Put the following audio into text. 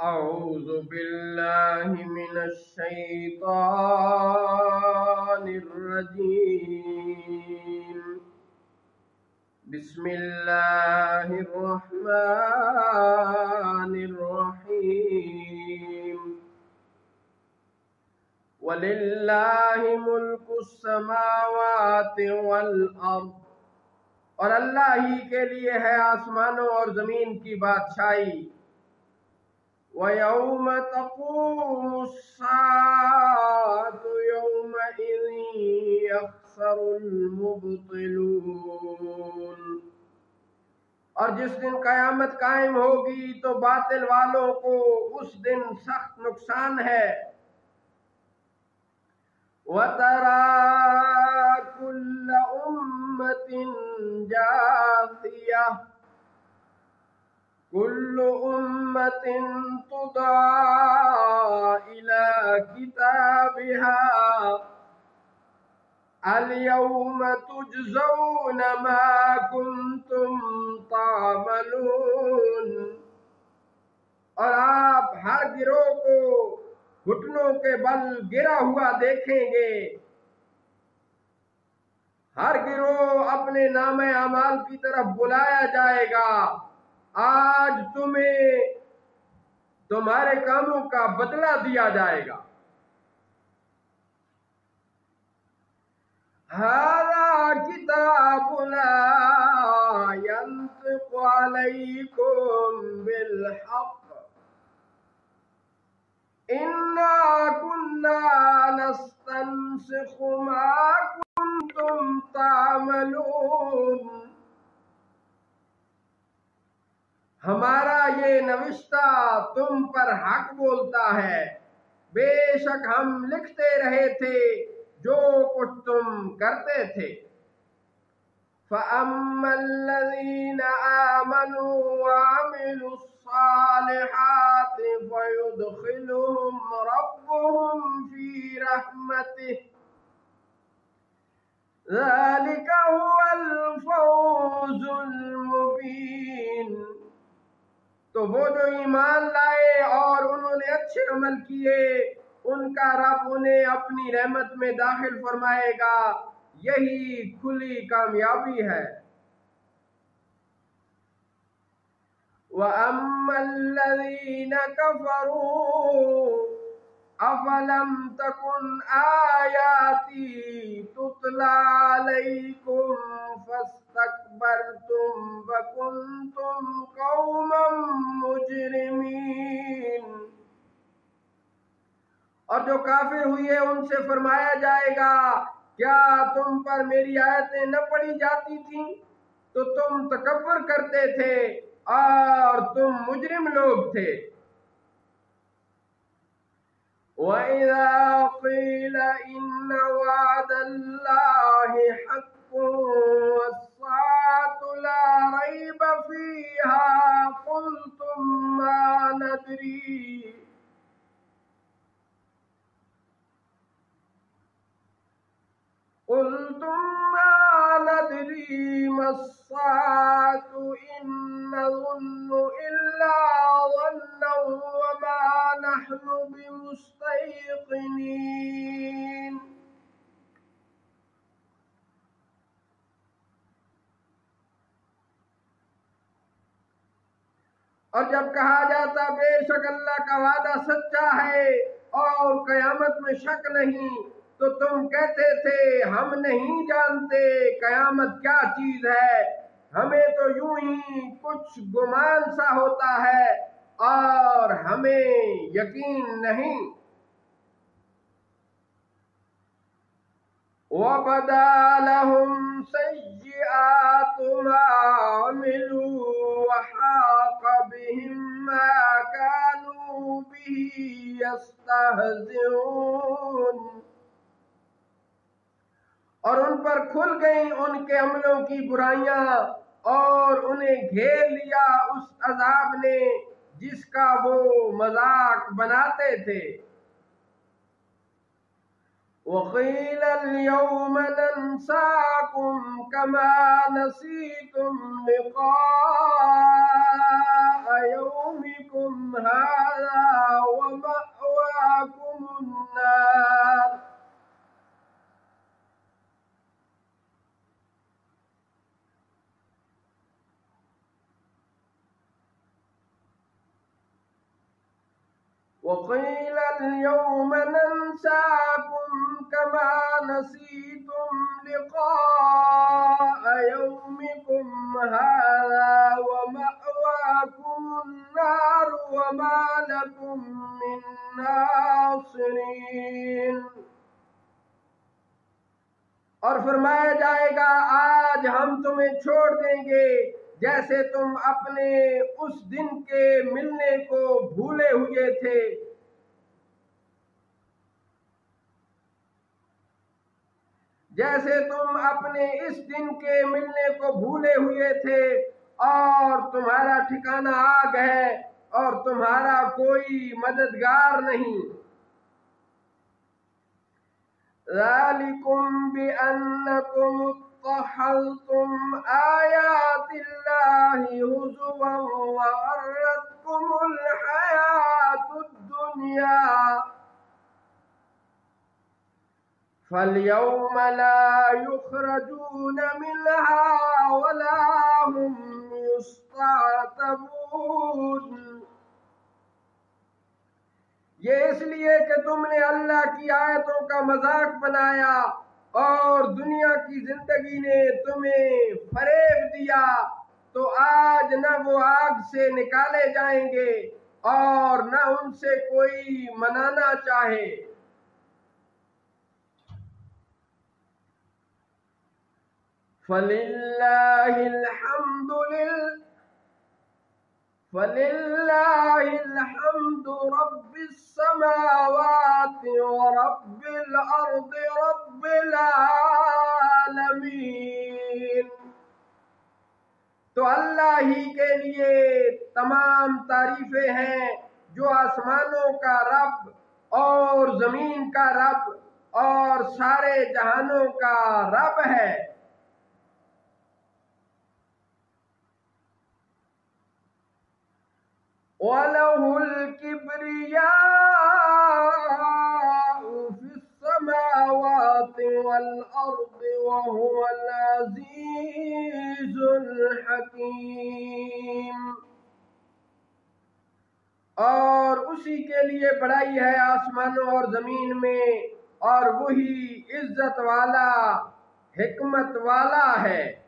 أعوذ بالله من الشيطان الرجيم. بسم الله الرحمن الرحيم. وَلِلَّهِ مُلْكُ السَّمَاوَاتِ وَالْأَرْضِ، اور اللہ ہی کے لیے ہے آسمانوں اور زمین کی بادشاہی. وَيَوْمَ تَقُومُ السَّاعَةُ يَوْمَئِذٍ يَخْسَرُ الْمُبْطِلُونَ، اور جس دن قیامت قائم ہوگی تو باطل والوں کو اس دن سخت نقصان ہے. وَتَرَى كُلَّ أُمَّةٍ جَاثِيَةً كُلُّ أُمَّةٍ تُدْعَىٰ إِلَىٰ كِتَابِهَا الْيَوْمَ تُجْزَوْنَ مَا كُنتُمْ تَعْمَلُونَ، اور آپ ہر گروہ کو گھٹنوں کے بل گرا ہوا دیکھیں گے. ہر گروہ اپنے نامہ اعمال کی طرف بلایا جائے گا. آج تمہیں تمہارے کاموں کا بدلہ دیا جائے گا. هَذَا كِتَابُنَا يَنطِقُ عَلَيْكُمْ بِالْحَقِّ إِنَّا كُنَّا نَسْتَنسِخُ مَا كُنتُمْ تَعْمَلُونَ، ہمارا یہ نوشتہ تم پر حق بولتا ہے. بے شک ہم لکھتے رہے تھے جو کچھ تم کرتے تھے. فَأَمَّا الَّذِينَ آمَنُوا وَعَمِلُوا الصَّالِحَاتِ فَيُدْخِلُهُمْ رَبُّهُمْ فِي رَحْمَتِهِ ذَلِكَ هُوَ الْفَوْزُ الْمُبِينُ، تو وہ جو ایمان لائے اور انہوں نے اچھے عمل کیے ان کا رب انہیں اپنی رحمت میں داخل فرمائے گا. یہی کھلی کامیابی ہے. وَأَمَّا الَّذِينَ كَفَرُوا أَفَلَمْ تَكُنْ آيَاتِي تُتْلَىٰ عَلَيْكُمْ فَاسْتَكْبَرْتُمْ وَكُنْتُمْ قَوْمًا مُجْرِمِينَ، اور جو کافر ہوئے ان سے فرمایا جائے گا کیا تم پر میری آیتیں نہ پڑھی جاتی تھیں تو تم تکبر کرتے تھے اور تم مجرم لوگ تھے. وَإِذَا قِيلَ إِنَّ وَعْدَ اللَّهِ حَقٌّ وَالسَّاعَةُ لَا رَيْبَ فِيهَا قُلْتُمْ مَا نَدْرِي مَا السَّاعَةُ إِن نَّظُنُّ إِلَّا ظَنًّا وَمَا نَحْنُ بِمُسْتَيْقِنِينَ. اور جب کہا جاتا بے شک اللہ کا وعدہ سچا ہے اور قیامت میں شک نہیں، تو تم کہتے تھے ہم نہیں جانتے قیامت کیا چیز ہے، ہمیں تو یوں ہی کچھ گمان سا ہوتا ہے اور ہمیں یقین نہیں. وَبَدَا لَهُمْ سَيِّئَاتُ مَا عَمِلُوا وَحَاقَ بِهِم مَّا كَانُوا بِهِ يَسْتَهْزِئُونَ، اور ان پر کھل گئیں ان کے عملوں کی برائیاں اور انہیں گھیر لیا اس عذاب نے جس کا وہ مذاق بناتے تھے. وَقِيلَ الْيَوْمَ نَنسَاكُمْ كَمَا نَسِيتُمْ لِقَاءَ يَوْمِكُمْ هَٰذَا وقيل اليوم ننساكم كما نسيتم لقاء يومكم هذا ومأواكم النار وما لكم من ناصرين۔ اور فرمایا جائے گا آج ہم تمہیں چھوڑ دیں گے جیسے تم اپنے اس دن کے ملنے کو بھولے ہوئے تھے۔ جیسے تم اپنے اس دن کے ملنے کو بھولے ہوئے تھے، اور تمہارا ٹھکانہ آگ ہے اور تمہارا کوئی مددگار نہیں۔ ذَلِكُمْ بِأَنَّكُمُ اتَّخَذْتُمْ آيَاتِ اللَّهِ هُزُوًا وَغَرَّتْكُمُ الْحَيَاةُ الدُّنْيَا فَالْيَوْمَ لَا يُخْرَجُونَ مِنْهَا وَلَا هُمْ يُسْتَعْتَبُونَ۔ یہ اس لیے کہ تم نے اللہ کی آیتوں کا مذاق بنایا اور دنیا کی زندگی نے تمہیں فریب دیا، تو آج نہ وہ آگ سے نکالے جائیں گے اور نہ ان سے کوئی منانا چاہے۔ فَلِلَّهِ الْحَمْدُ رَبِّ السَّمَاوَاتِ وَرَبِّ الْأَرْضِ رَبِّ الْعَالَمِينَ۔ تو اللہ ہی کے لیے تمام تعریفیں ہیں جو آسمانوں کا رب اور زمین کا رب اور سارے جہانوں کا رب ہے۔ وَلَهُ الْكِبْرِيَاءُ فِي السَّمَاوَاتِ وَالْأَرْضِ وَهُوَ الْعَزِيزُ الْحَكِيمُ۔ اور اسی کے لیے بڑائی ہے آسمانوں اور زمین میں، اور وہی عزت والا حکمت والا ہے۔